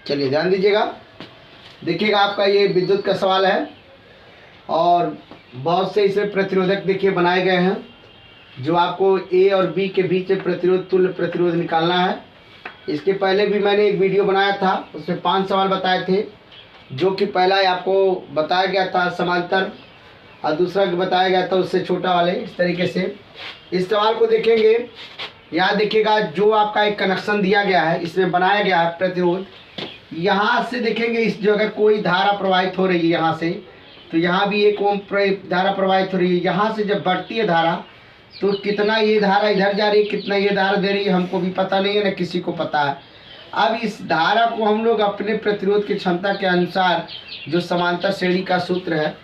चलिए ध्यान दीजिएगा, देखिएगा आपका ये विद्युत का सवाल है और बहुत से इसमें प्रतिरोधक देखिए बनाए गए हैं जो आपको ए और बी के बीच में प्रतिरोध तुल्य प्रतिरोध निकालना है। इसके पहले भी मैंने एक वीडियो बनाया था, उसमें 5 सवाल बताए थे, जो कि पहला आपको बताया गया था समांतर और दूसरा बताया गया था उससे छोटा वाले। इस तरीके से इस सवाल को देखेंगे, यहाँ देखिएगा जो आपका एक कनेक्शन दिया गया है, इसमें बनाया गया है प्रतिरोध। यहाँ से देखेंगे इस जो अगर कोई धारा प्रवाहित हो रही है यहाँ से, तो यहाँ भी 1 ओम धारा प्रवाहित हो रही है। यहाँ से जब बढ़ती है धारा तो कितना ये धारा इधर जा रही है, कितना ये धारा दे रही है, हमको भी पता नहीं है, ना किसी को पता है। अब इस धारा को हम लोग अपने प्रतिरोध की क्षमता के अनुसार जो समांतर श्रेणी का सूत्र है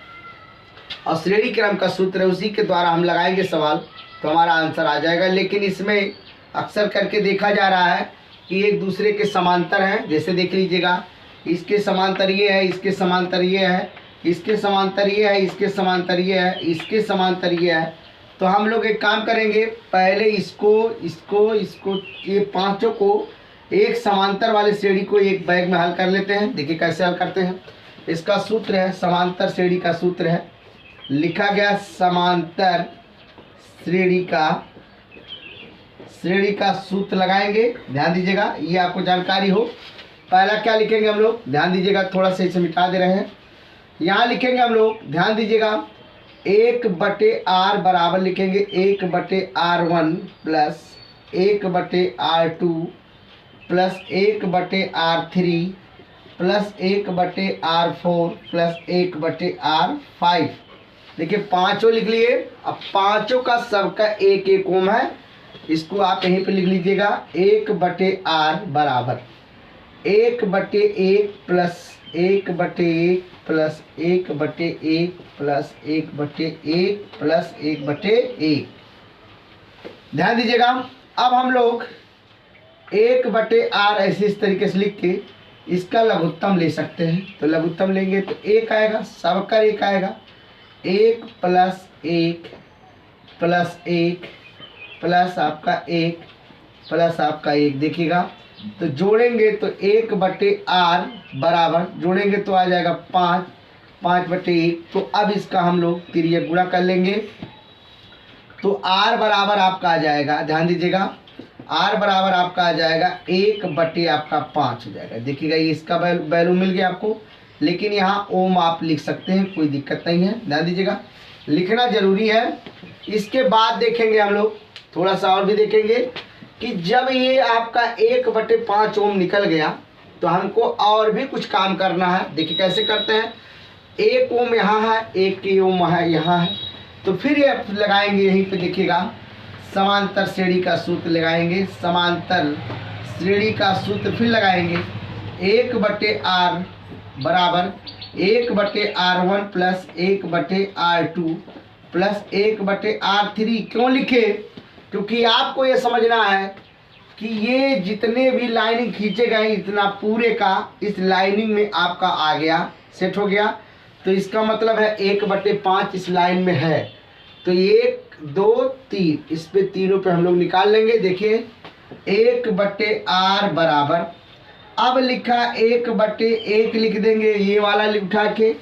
और श्रेणी क्रम का सूत्र है उसी के द्वारा हम लगाएंगे सवाल, तो हमारा आंसर आ जाएगा। लेकिन इसमें अक्सर करके देखा जा रहा है कि एक दूसरे के समांतर हैं। जैसे देख लीजिएगा, इसके समांतर ये है, इसके समांतर ये है, इसके समांतर ये है, इसके समांतर ये है, इसके समांतर ये है। तो हम लोग एक काम करेंगे, पहले इसको ये पांचों को एक समांतर वाले श्रेणी को एक बैग में हल कर लेते हैं। देखिए कैसे हल करते हैं। इसका सूत्र है, समांतर श्रेणी का सूत्र है, लिखा गया समांतर श्रेणी का सूत्र लगाएंगे। ध्यान दीजिएगा, ये आपको जानकारी हो। पहला क्या लिखेंगे हम लोग, ध्यान दीजिएगा, थोड़ा सा इसे मिटा दे रहे हैं। यहाँ लिखेंगे हम लोग, ध्यान दीजिएगा, 1/r बराबर लिखेंगे 1/r1 plus 1/r2 plus 1/r3 plus 1/r4 plus 1/r5। देखिए पांचों लिख लिए। अब पांचों का सबका 1 ओम है, इसको आप यहीं पे लिख लीजिएगा। 1/r बराबर 1/1 प्लस 1/1 प्लस 1/1 प्लस 1/1 प्लस 1/1। ध्यान दीजिएगा, अब हम लोग 1/r ऐसे इस तरीके से लिख के इसका लघुत्तम ले सकते हैं। तो लघुत्तम लेंगे तो 1 आएगा, सबका 1 आएगा। 1 प्लस 1 प्लस 1 प्लस आपका 1 प्लस आपका 1। देखिएगा तो जोड़ेंगे तो 1/r बराबर जोड़ेंगे तो आ जाएगा 5, 5/1। तो अब इसका हम लोग तिर्यक गुणा कर लेंगे तो r बराबर आपका आ जाएगा, ध्यान दीजिएगा, r बराबर आपका आ जाएगा 1/5 हो जाएगा। देखिएगा ये इसका वैल्यू मिल गया आपको, लेकिन यहाँ ओम आप लिख सकते हैं, कोई दिक्कत नहीं है। ध्यान दीजिएगा, लिखना जरूरी है। इसके बाद देखेंगे हम लोग थोड़ा सा और भी देखेंगे कि जब ये आपका 1/5 ओम निकल गया तो हमको और भी कुछ काम करना है। देखिए कैसे करते हैं। 1 ओम यहाँ है, 1 ओम है यहाँ है, तो फिर ये लगाएंगे यहीं पे। देखिएगा समांतर श्रेणी का सूत्र लगाएंगे, समांतर श्रेणी का सूत्र फिर लगाएंगे। 1/r बराबर 1/r1 plus 1/r2 plus 1/r3। क्यों लिखे, क्योंकि आपको ये समझना है कि ये जितने भी लाइनिंग खींचे गए इतना पूरे का इस लाइनिंग में आपका आ गया, सेट हो गया। तो इसका मतलब है 1/5 इस लाइन में है। तो 1 2 3 इस पे तीनों पे हम लोग निकाल लेंगे। देखिए 1/r बराबर, अब लिखा 1/1 लिख देंगे, ये वाला उठा के,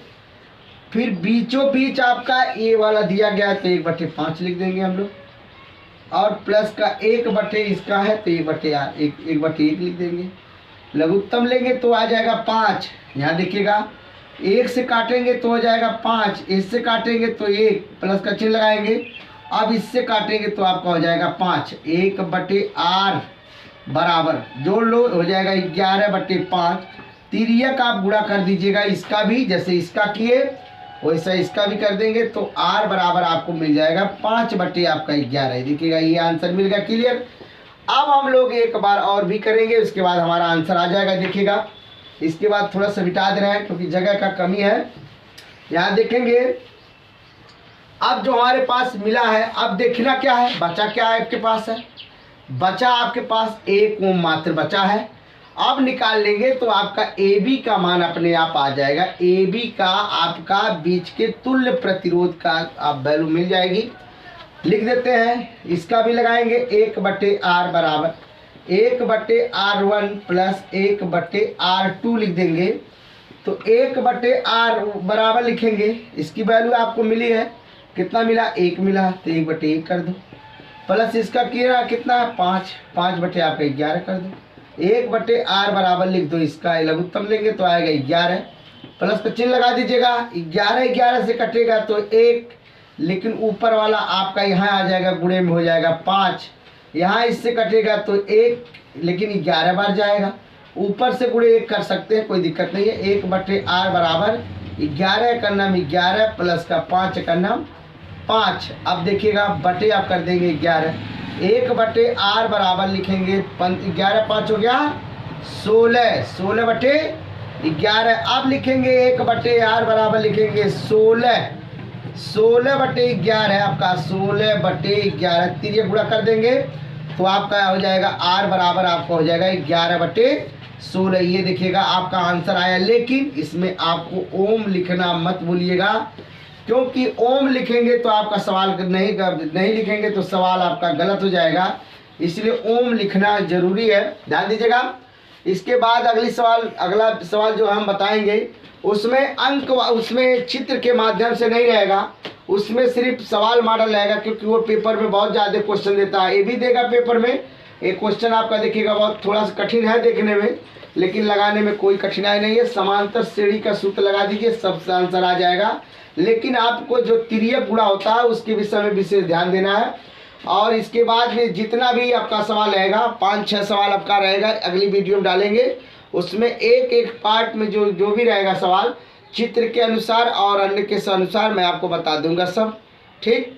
फिर बीचों बीच आपका ये वाला दिया गया तो 1/5 लिख देंगे हम लोग, और प्लस का 1/, इसका है तो 1/1 लिख देंगे। लघुत्तम लेंगे तो आ जाएगा 5। यहाँ देखिएगा 1 से काटेंगे तो हो जाएगा 5, इससे काटेंगे तो 1 प्लस का चिन्ह लगाएंगे, अब इससे काटेंगे तो आपका हो जाएगा 5। 1/r बराबर जोड़ लो, हो जाएगा 11/5। तिर्यक आप गुणा कर दीजिएगा, इसका भी जैसे इसका किए वैसा इसका भी कर देंगे तो r बराबर आपको मिल जाएगा 5/11। देखिएगा ये आंसर मिल गया, क्लियर। अब हम लोग एक बार और भी करेंगे, उसके बाद हमारा आंसर आ जाएगा। देखिएगा इसके बाद थोड़ा सा मिटा दे रहे हैं क्योंकि जगह का कमी है। यहाँ देखेंगे अब जो हमारे पास मिला है, अब देखना क्या है, बचा क्या है आपके पास है, बचा आपके पास 1 ओम मात्र बचा है। अब निकाल लेंगे तो आपका AB का मान अपने आप आ जाएगा। AB का आपका बीच के तुल्य प्रतिरोध का आप वैल्यू मिल जाएगी, लिख देते हैं। इसका भी लगाएंगे 1/r बराबर 1/R1 प्लस 1/R2 लिख देंगे। तो 1/R बराबर लिखेंगे, इसकी वैल्यू आपको मिली है, कितना मिला 1 मिला, तो 1/1 कर दो, प्लस इसका कितना 5, 5 आपका 11 कर दो। 1/R बराबर लिख दो, इसका लघुत्तम लेंगे तो आएगा 11, प्लस का चिन्ह लगा दीजिएगा। 11 से कटेगा तो 1, लेकिन ऊपर वाला आपका यहाँ आ जाएगा, गुणे में हो जाएगा 5, यहाँ इससे कटेगा तो 1, लेकिन 11 बार जाएगा, ऊपर से गुणे 1 कर सकते हैं, कोई दिक्कत नहीं है। 1/R बराबर 11 का नाम 11 प्लस का 5 का नाम 5। अब देखिएगा बटे आप कर देंगे 11, 1/R बराबर लिखेंगे 11 5 हो गया 16, 16/11। अब लिखेंगे 1/R बराबर लिखेंगे 16, 16/11 आपका 16/11, तिर्यक गुणा कर देंगे तो आपका हो जाएगा R बराबर आपका हो जाएगा 11/16। ये देखिएगा आपका आंसर आया, लेकिन इसमें आपको ओम लिखना मत भूलिएगा, क्योंकि ओम लिखेंगे तो आपका सवाल नहीं लिखेंगे तो सवाल आपका गलत हो जाएगा, इसलिए ओम लिखना जरूरी है, ध्यान दीजिएगा। इसके बाद अगला सवाल जो हम बताएंगे उसमें अंक, उसमें चित्र के माध्यम से नहीं रहेगा, उसमें सिर्फ सवाल मॉडल रहेगा, क्योंकि वो पेपर में बहुत ज़्यादा क्वेश्चन देता है। ये भी देगा पेपर में, एक क्वेश्चन आपका देखिएगा बहुत थोड़ा सा कठिन है देखने में, लेकिन लगाने में कोई कठिनाई नहीं है। समांतर श्रेणी का सूत्र लगा दीजिए, सब आंसर आ जाएगा। लेकिन आपको जो तिर्यक गुणा होता है उसके विषय में विशेष ध्यान देना है। और इसके बाद में जितना भी आपका सवाल रहेगा, 5-6 सवाल आपका रहेगा, अगली वीडियो में डालेंगे, उसमें एक एक पार्ट में जो भी रहेगा सवाल चित्र के अनुसार और अन्य के अनुसार मैं आपको बता दूंगा सब, ठीक।